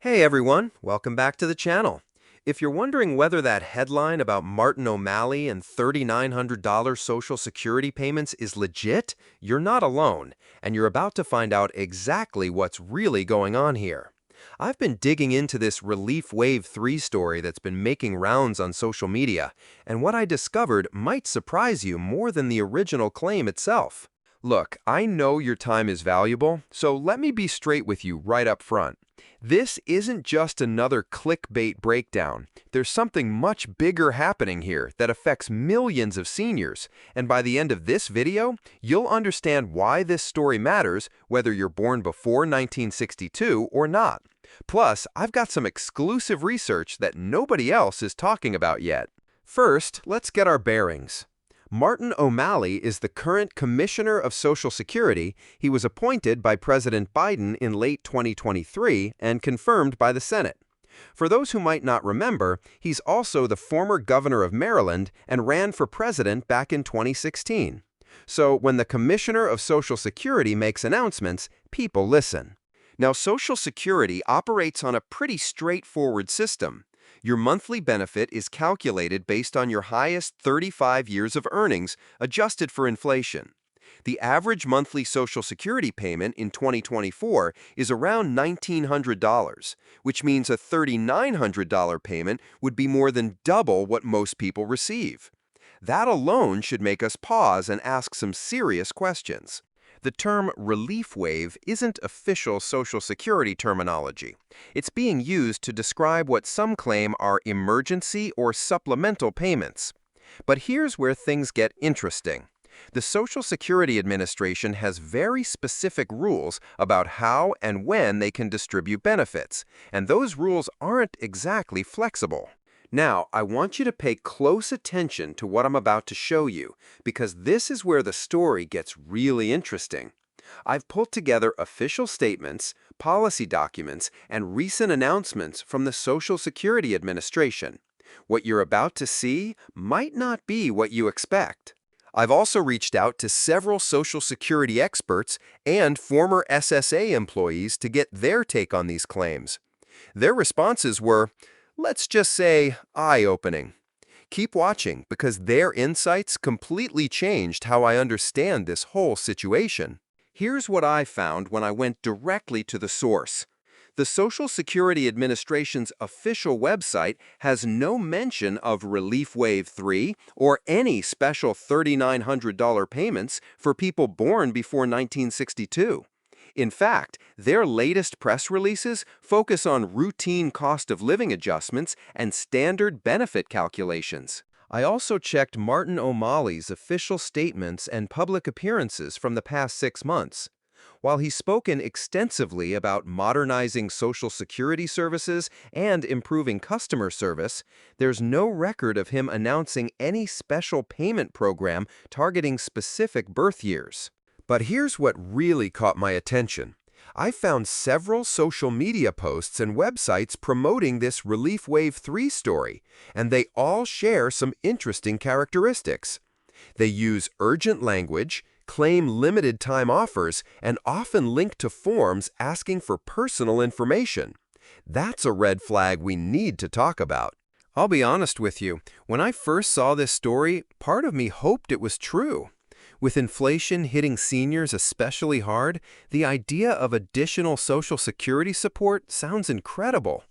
Hey everyone, welcome back to the channel. If you're wondering whether that headline about Martin O'Malley and $3,900 Social Security payments is legit, you're not alone, and you're about to find out exactly what's really going on here. I've been digging into this Relief Wave 3 story that's been making rounds on social media, and what I discovered might surprise you more than the original claim itself. Look, I know your time is valuable, so let me be straight with you right up front. This isn't just another clickbait breakdown. There's something much bigger happening here that affects millions of seniors, and by the end of this video, you'll understand why this story matters, whether you're born before 1962 or not. Plus, I've got some exclusive research that nobody else is talking about yet. First, let's get our bearings. Martin O'Malley is the current Commissioner of Social Security. He was appointed by President Biden in late 2023 and confirmed by the Senate. For those who might not remember, he's also the former governor of Maryland and ran for president back in 2016. So when the Commissioner of Social Security makes announcements, people listen. Now, Social Security operates on a pretty straightforward system. Your monthly benefit is calculated based on your highest 35 years of earnings, adjusted for inflation. The average monthly Social Security payment in 2024 is around $1,900, which means a $3,900 payment would be more than double what most people receive. That alone should make us pause and ask some serious questions. The term relief wave isn't official Social Security terminology. It's being used to describe what some claim are emergency or supplemental payments. But here's where things get interesting. The Social Security Administration has very specific rules about how and when they can distribute benefits, and those rules aren't exactly flexible. Now, I want you to pay close attention to what I'm about to show you, because this is where the story gets really interesting. I've pulled together official statements, policy documents, and recent announcements from the Social Security Administration. What you're about to see might not be what you expect. I've also reached out to several Social Security experts and former SSA employees to get their take on these claims. Their responses were, let's just say, eye-opening. Keep watching, because their insights completely changed how I understand this whole situation. Here's what I found when I went directly to the source. The Social Security Administration's official website has no mention of Relief Wave 3 or any special $3,900 payments for people born before 1962. In fact, their latest press releases focus on routine cost of living adjustments and standard benefit calculations. I also checked Martin O'Malley's official statements and public appearances from the past 6 months. While he's spoken extensively about modernizing Social Security services and improving customer service, there's no record of him announcing any special payment program targeting specific birth years. But here's what really caught my attention. I found several social media posts and websites promoting this Relief Wave 3 story, and they all share some interesting characteristics. They use urgent language, claim limited time offers, and often link to forms asking for personal information. That's a red flag we need to talk about. I'll be honest with you, when I first saw this story, part of me hoped it was true. With inflation hitting seniors especially hard, the idea of additional Social Security support sounds incredible.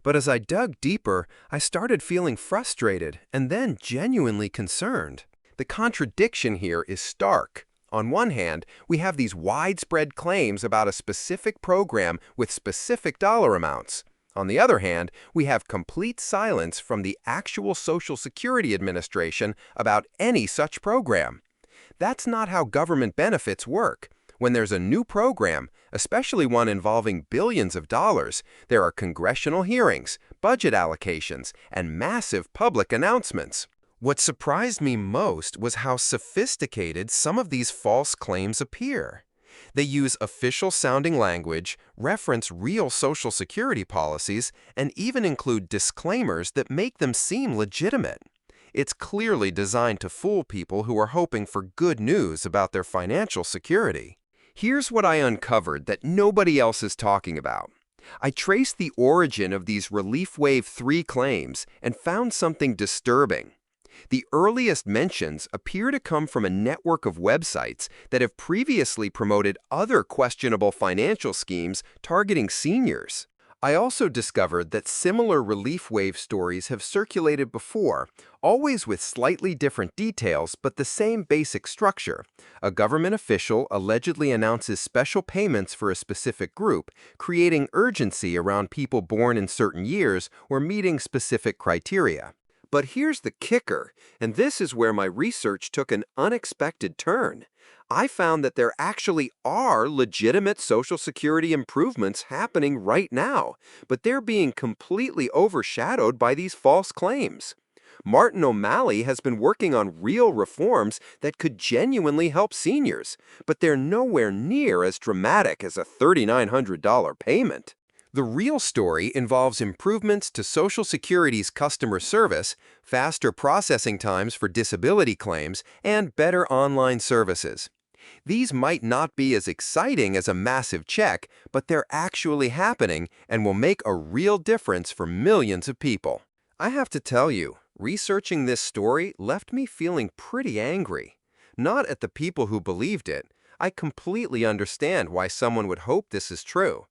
But as I dug deeper, I started feeling frustrated and then genuinely concerned. The contradiction here is stark. On one hand, we have these widespread claims about a specific program with specific dollar amounts. On the other hand, we have complete silence from the actual Social Security Administration about any such program. That's not how government benefits work. When there's a new program, especially one involving billions of dollars, there are congressional hearings, budget allocations, and massive public announcements. What surprised me most was how sophisticated some of these false claims appear. They use official-sounding language, reference real Social Security policies, and even include disclaimers that make them seem legitimate. It's clearly designed to fool people who are hoping for good news about their financial security. Here's what I uncovered that nobody else is talking about. I traced the origin of these Relief Wave 3 claims and found something disturbing. The earliest mentions appear to come from a network of websites that have previously promoted other questionable financial schemes targeting seniors. I also discovered that similar Relief Wave stories have circulated before, always with slightly different details but the same basic structure. A government official allegedly announces special payments for a specific group, creating urgency around people born in certain years or meeting specific criteria. But here's the kicker, and this is where my research took an unexpected turn. I found that there actually are legitimate Social Security improvements happening right now, but they're being completely overshadowed by these false claims. Martin O'Malley has been working on real reforms that could genuinely help seniors, but they're nowhere near as dramatic as a $3,900 payment. The real story involves improvements to Social Security's customer service, faster processing times for disability claims, and better online services. These might not be as exciting as a massive check, but they're actually happening and will make a real difference for millions of people. I have to tell you, researching this story left me feeling pretty angry. Not at the people who believed it. I completely understand why someone would hope this is true.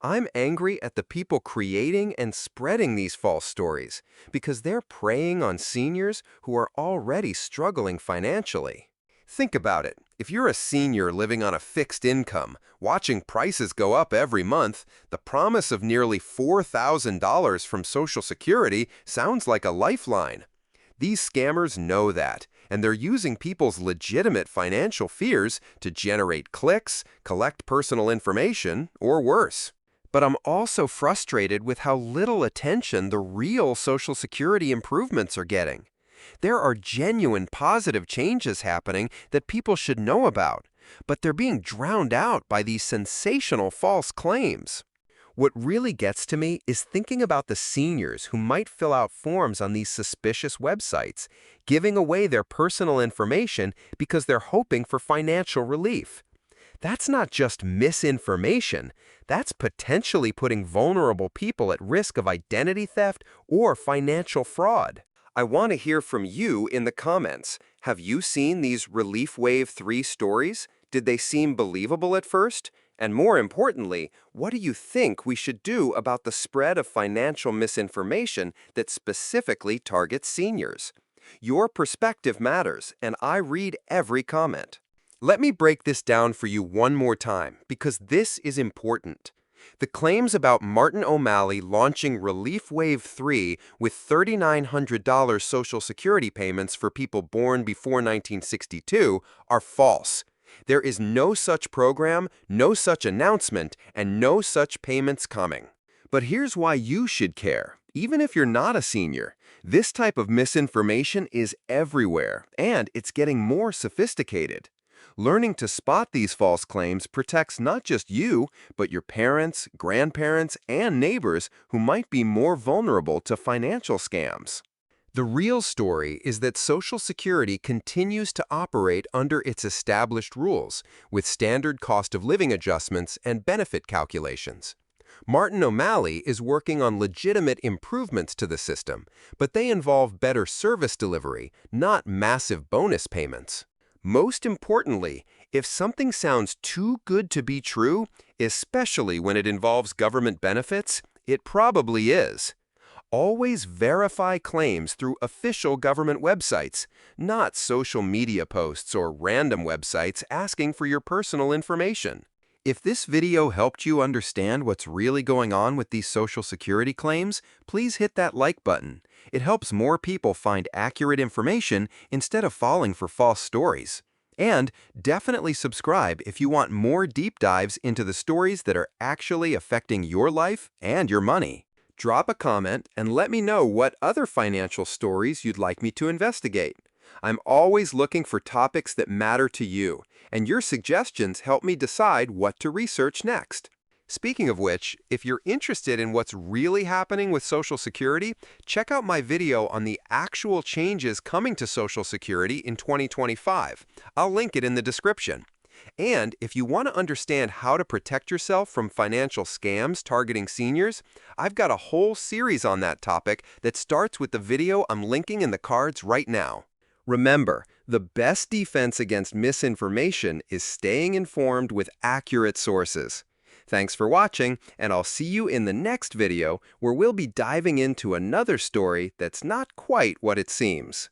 I'm angry at the people creating and spreading these false stories because they're preying on seniors who are already struggling financially. Think about it. If you're a senior living on a fixed income, watching prices go up every month, the promise of nearly $4,000 from Social Security sounds like a lifeline. These scammers know that, and they're using people's legitimate financial fears to generate clicks, collect personal information, or worse. But I'm also frustrated with how little attention the real Social Security improvements are getting. There are genuine positive changes happening that people should know about, but they're being drowned out by these sensational false claims. What really gets to me is thinking about the seniors who might fill out forms on these suspicious websites, giving away their personal information because they're hoping for financial relief. That's not just misinformation, that's potentially putting vulnerable people at risk of identity theft or financial fraud. I want to hear from you in the comments. Have you seen these Relief Wave 3 stories? Did they seem believable at first? And more importantly, what do you think we should do about the spread of financial misinformation that specifically targets seniors? Your perspective matters, and I read every comment. Let me break this down for you one more time, because this is important. The claims about Martin O'Malley launching Relief Wave 3 with $3,900 Social Security payments for people born before 1962 are false. There is no such program, no such announcement, and no such payments coming. But here's why you should care. Even if you're not a senior, this type of misinformation is everywhere, and it's getting more sophisticated. Learning to spot these false claims protects not just you, but your parents, grandparents, and neighbors who might be more vulnerable to financial scams. The real story is that Social Security continues to operate under its established rules, with standard cost of living adjustments and benefit calculations. Martin O'Malley is working on legitimate improvements to the system, but they involve better service delivery, not massive bonus payments. Most importantly, if something sounds too good to be true, especially when it involves government benefits, it probably is. Always verify claims through official government websites, not social media posts or random websites asking for your personal information. If this video helped you understand what's really going on with these Social Security claims, please hit that like button. It helps more people find accurate information instead of falling for false stories. And definitely subscribe if you want more deep dives into the stories that are actually affecting your life and your money. Drop a comment and let me know what other financial stories you'd like me to investigate. I'm always looking for topics that matter to you, and your suggestions help me decide what to research next. Speaking of which, if you're interested in what's really happening with Social Security, check out my video on the actual changes coming to Social Security in 2025. I'll link it in the description. And if you want to understand how to protect yourself from financial scams targeting seniors, I've got a whole series on that topic that starts with the video I'm linking in the cards right now. Remember, the best defense against misinformation is staying informed with accurate sources. Thanks for watching, and I'll see you in the next video where we'll be diving into another story that's not quite what it seems.